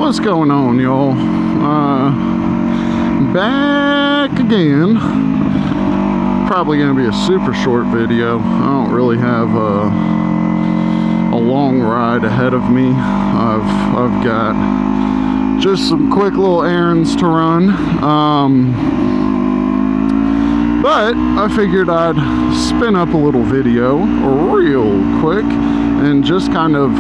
What's going on, y'all? Back again. Probably gonna be a super short video. I don't really have a long ride ahead of me. I've got just some quick little errands to run. But I figured I'd spin up a little video real quick and just kind of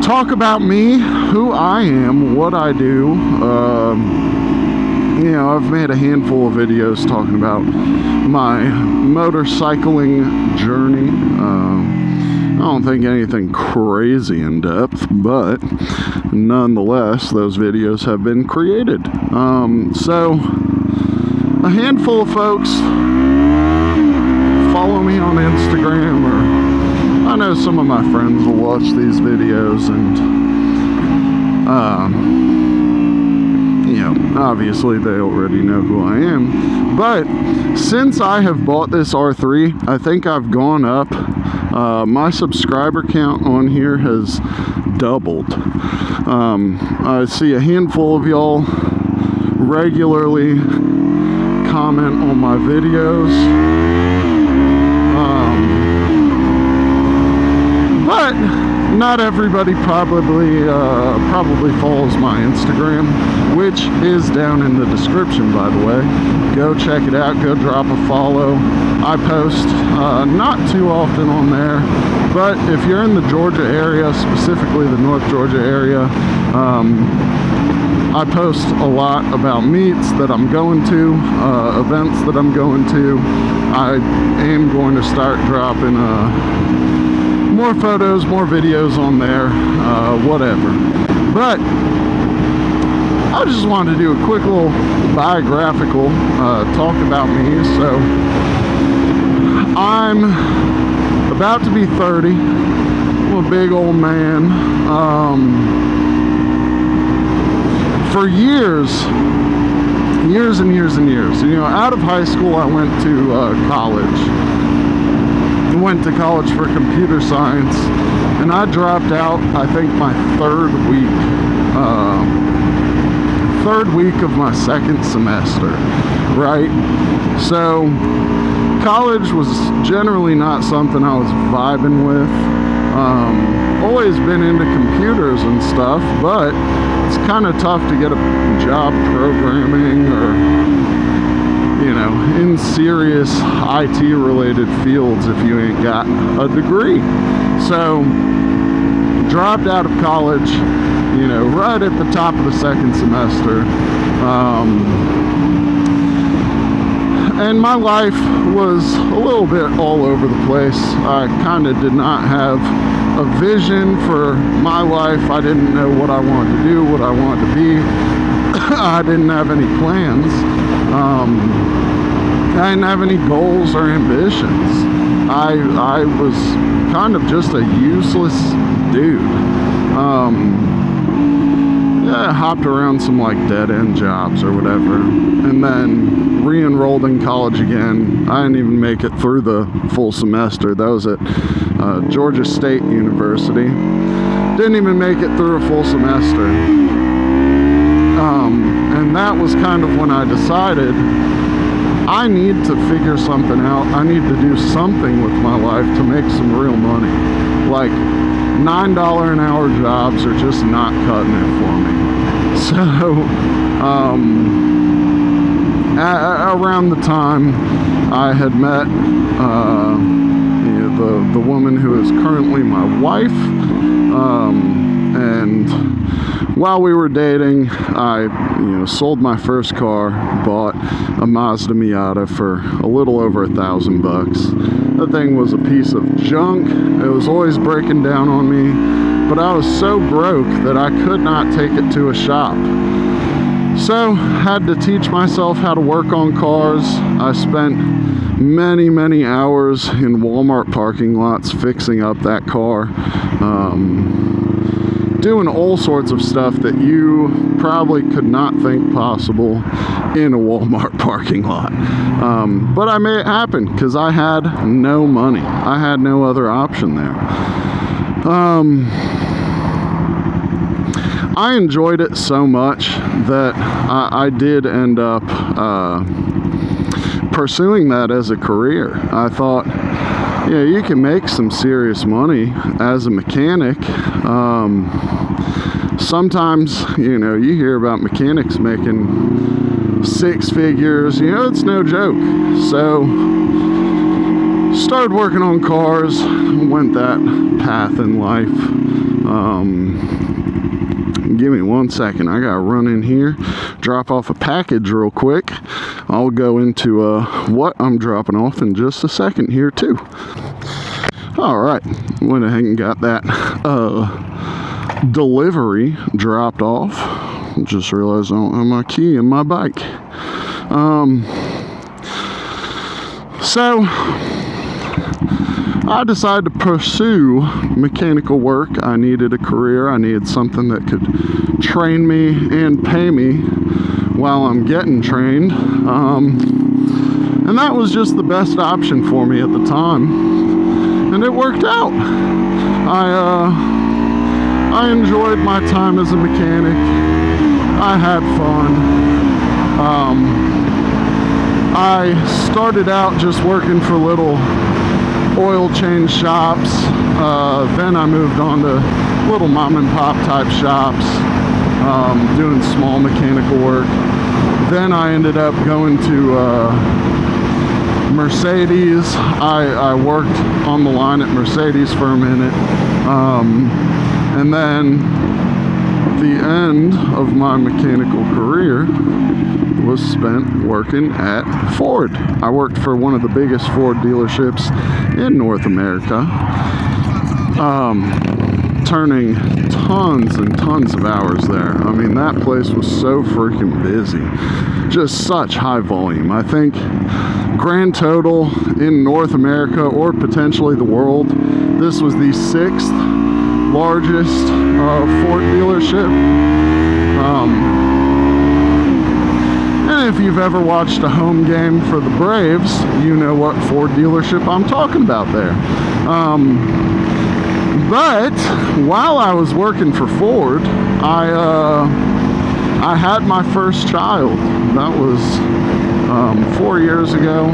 talk about me, who I am, what I do. You know, I've made a handful of videos talking about my motorcycling journey. I don't think anything crazy in depth, but nonetheless, those videos have been created. So a handful of folks follow me on Instagram, or I know some of my friends will watch these videos, and you know, obviously they already know who I am. But since I have bought this R3, I think I've gone up. My subscriber count on here has doubled. I see a handful of y'all regularly comment on my videos. But not everybody probably follows my Instagram, which is down in the description, by the way. Go check it out. Go drop a follow. I post not too often on there, but if you're in the Georgia area, specifically the North Georgia area, I post a lot about meets that I'm going to, events that I'm going to. I am going to start dropping more photos, more videos on there, whatever. But I just wanted to do a quick little biographical talk about me. So I'm about to be 30. I'm a big old man. For years and years, you know, out of high school I went to college. Went to college for computer science, and I dropped out, I think, my third week of my second semester, right? So college was generally not something I was vibing with. Always been into computers and stuff, but it's kind of tough to get a job programming or, you know, in serious IT related fields if you ain't got a degree. So dropped out of college, you know, right at the top of the second semester. And my life was a little bit all over the place. I kind of did not have a vision for my life. I didn't know what I wanted to do, what I wanted to be. I didn't have any plans. I didn't have any goals or ambitions. I was kind of just a useless dude. Yeah, I hopped around some like dead-end jobs or whatever, and then re-enrolled in college again. I didn't even make it through the full semester. That was at Georgia State University. Didn't even make it through a full semester. And that was kind of when I decided I need to figure something out. I need to do something with my life to make some real money. Like, $9 an hour jobs are just not cutting it for me. So, around the time I had met you know, the woman who is currently my wife, and while we were dating, I, you know, sold my first car, bought a Mazda Miata for a little over $1,000. That thing was a piece of junk. It was always breaking down on me, but I was so broke that I could not take it to a shop. So, had to teach myself how to work on cars. I spent many hours in Walmart parking lots fixing up that car. Doing all sorts of stuff that you probably could not think possible in a Walmart parking lot. But I made it happen because I had no money. I had no other option there. I enjoyed it so much that I did end up pursuing that as a career. I thought, yeah, you can make some serious money as a mechanic. Sometimes, you know, you hear about mechanics making 6 figures, you know, it's no joke. So started working on cars, went that path in life. Give me 1 second, I gotta run in here, drop off a package real quick. I'll go into what I'm dropping off in just a second here too. All right, went ahead and got that delivery dropped off. Just realized I don't have my key in my bike. So I decided to pursue mechanical work. I needed a career. I needed something that could train me and pay me while I'm getting trained. And that was just the best option for me at the time. And it worked out. I enjoyed my time as a mechanic. I had fun. I started out just working for little oil change shops. Then I moved on to little mom and pop type shops, doing small mechanical work. Then I ended up going to Mercedes. I worked on the line at Mercedes for a minute. And then the end of my mechanical career was spent working at Ford. I worked for one of the biggest Ford dealerships in North America, turning tons and tons of hours there. I mean, that place was so freaking busy, just such high volume. I think grand total in North America, or potentially the world, this was the 6th largest Ford dealership. And if you've ever watched a home game for the Braves, you know what Ford dealership I'm talking about there. But while I was working for Ford, I had my first child. That was 4 years ago.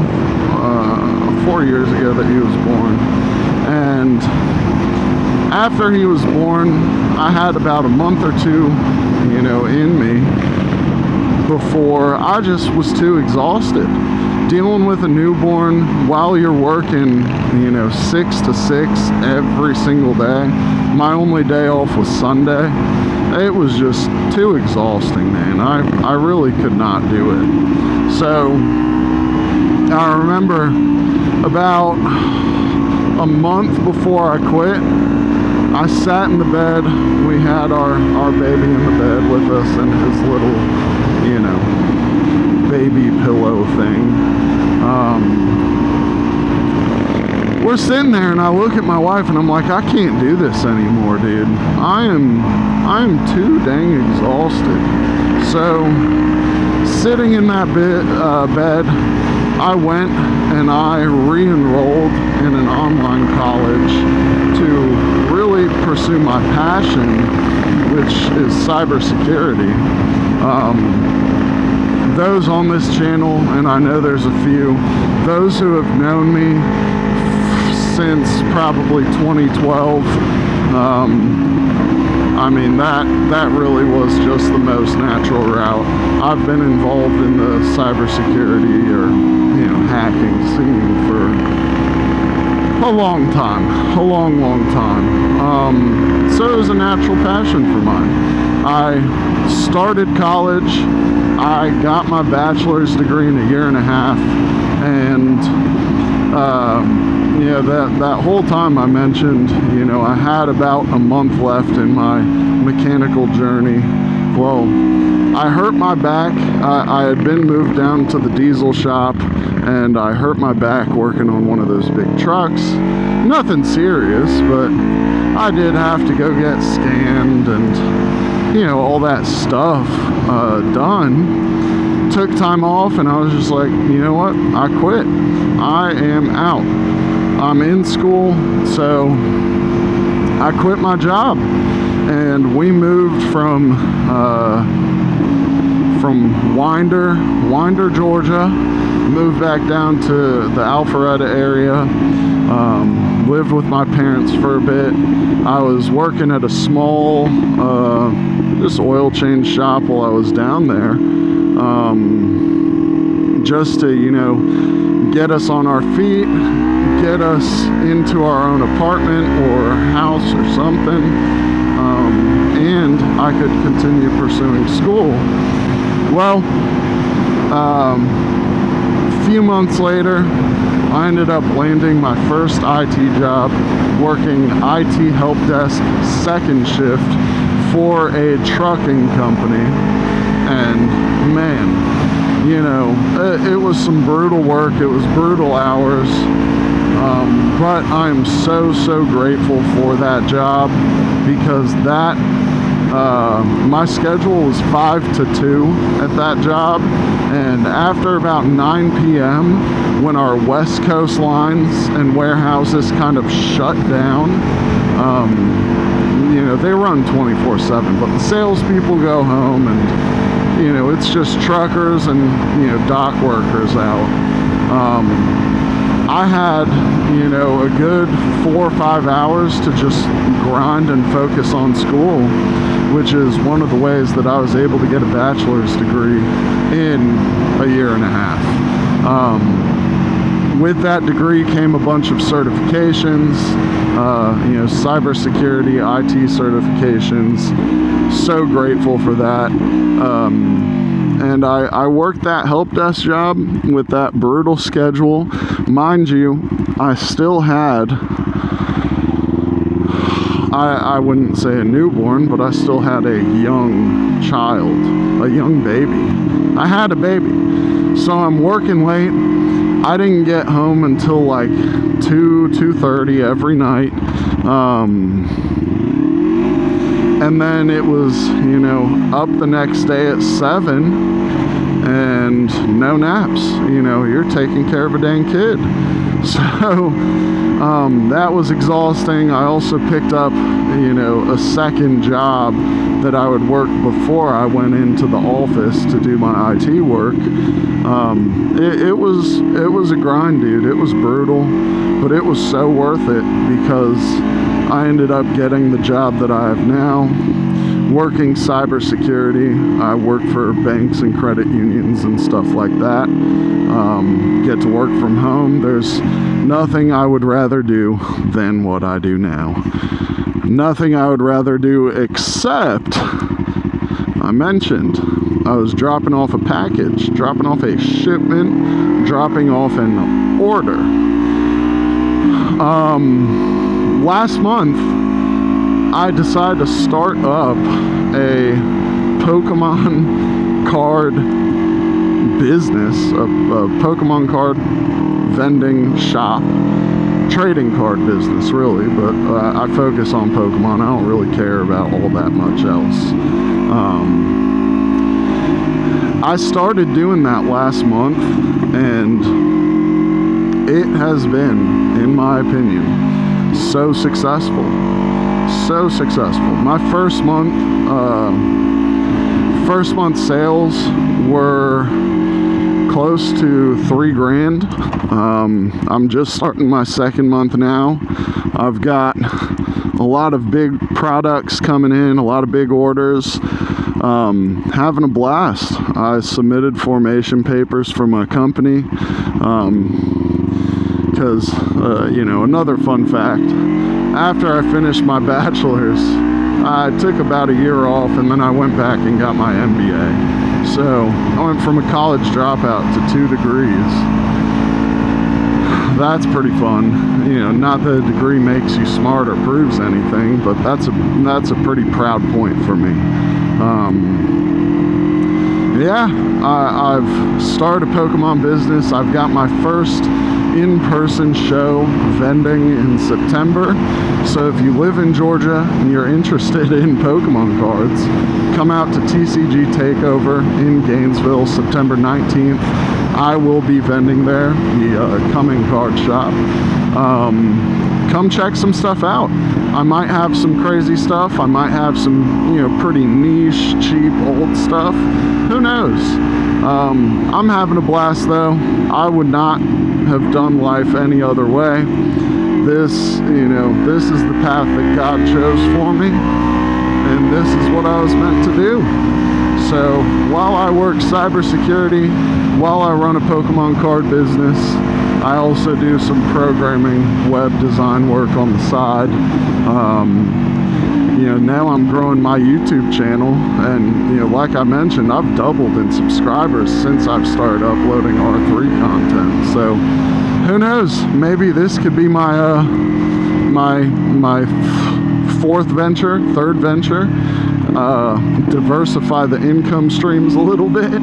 4 years ago that he was born. And after he was born, I had about a month or two, you know, in me before I just was too exhausted. Dealing with a newborn while you're working, you know, 6 to 6 every single day. My only day off was Sunday. It was just too exhausting, man. I really could not do it. So I remember about a month before I quit, I sat in the bed. We had our baby in the bed with us and his little, you know, baby pillow thing. We're sitting there and I look at my wife and I'm like, I can't do this anymore, dude. I am too dang exhausted. So sitting in that bed, I went and I re-enrolled in an online college to really pursue my passion, which is cybersecurity. Those on this channel, and I know there's a few, those who have known me since probably 2012, I mean, that really was just the most natural route. I've been involved in the cybersecurity or, you know, hacking scene for a long time, a long time. So it was a natural passion for mine. I started college. I got my bachelor's degree in a year and a half, and yeah, that whole time I mentioned, you know, I had about a month left in my mechanical journey. Well, I hurt my back. I had been moved down to the diesel shop, and I hurt my back working on one of those big trucks. Nothing serious, but I did have to go get scanned and, you know, all that stuff done. Took time off, and I was just like, you know what? I quit. I am out. I'm in school, so I quit my job. and we moved from Winder, Georgia, moved back down to the Alpharetta area, lived with my parents for a bit. I was working at a small just oil change shop while I was down there, just to, you know, get us on our feet, get us into our own apartment or house or something, and I could continue pursuing school. Well, a few months later, I ended up landing my first IT job, working IT help desk second shift for a trucking company. And man, you know, it was some brutal work, it was brutal hours, but I'm so grateful for that job, because that my schedule was 5 to 2 at that job, and after about 9 p.m. when our West Coast lines and warehouses kind of shut down, you know, they run 24/7, but the salespeople go home, and you know, it's just truckers and, you know, dock workers out. I had, you know, a good 4 or 5 hours to just grind and focus on school, which is one of the ways that I was able to get a bachelor's degree in a year and a half. With that degree came a bunch of certifications, you know, cybersecurity, IT certifications. So grateful for that. And I worked that help desk job with that brutal schedule. Mind you, I still had, I wouldn't say a newborn, but I still had a young child, a young baby. I had a baby. So I'm working late. I didn't get home until like 2:30 every night. And then it was, you know, up the next day at 7 and no naps. You know, you're taking care of a dang kid. So that was exhausting. I also picked up, you know, a second job that I would work before I went into the office to do my IT work. It was a grind, dude. It was brutal, but it was so worth it, because I ended up getting the job that I have now, working cybersecurity. I work for banks and credit unions and stuff like that. Get to work from home. There's nothing I would rather do than what I do now. Nothing I would rather do, except I mentioned I was dropping off a package, dropping off a shipment, dropping off an order. Last month, I decided to start up a Pokemon card business, a Pokemon card vending shop, trading card business, really, but I focus on Pokemon. I don't really care about all that much else. I started doing that last month, and it has been, in my opinion, so successful. So successful. My first month sales were close to $3,000. I'm just starting my second month now. I've got a lot of big products coming in, a lot of big orders. Having a blast. I submitted formation papers for my company, because you know, another fun fact, after I finished my bachelor's, I took about a year off, and then I went back and got my MBA. So I went from a college dropout to 2 degrees. That's pretty fun. You know, not that a degree makes you smart or proves anything, but that's a pretty proud point for me. Yeah, I've started a Pokemon business. I've got my first in-person show vending in September. So if you live in Georgia and you're interested in Pokemon cards, come out to TCG Takeover in Gainesville, September 19th. I will be vending there, the Coming Card Shop. come check some stuff out. I might have some crazy stuff. I might have some, you know, pretty niche, cheap, old stuff. Who knows? I'm having a blast though. I would not have done life any other way. This, you know, this is the path that God chose for me, and this is what I was meant to do. So while I work cybersecurity, while I run a Pokemon card business, I also do some programming, web design work on the side. You know, now I'm growing my YouTube channel, and, you know, like I mentioned, I've doubled in subscribers since I've started uploading R3 content. So who knows, maybe this could be my my third venture. Diversify the income streams a little bit,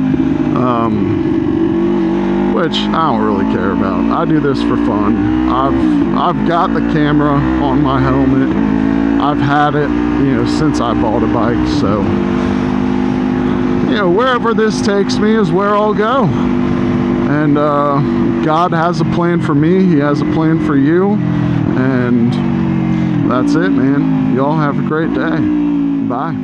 which I don't really care about. I do this for fun. I've got the camera on my helmet. I've had it, you know, since I bought a bike. So, you know, wherever this takes me is where I'll go. And God has a plan for me. He has a plan for you. And that's it, man. Y'all have a great day. Bye.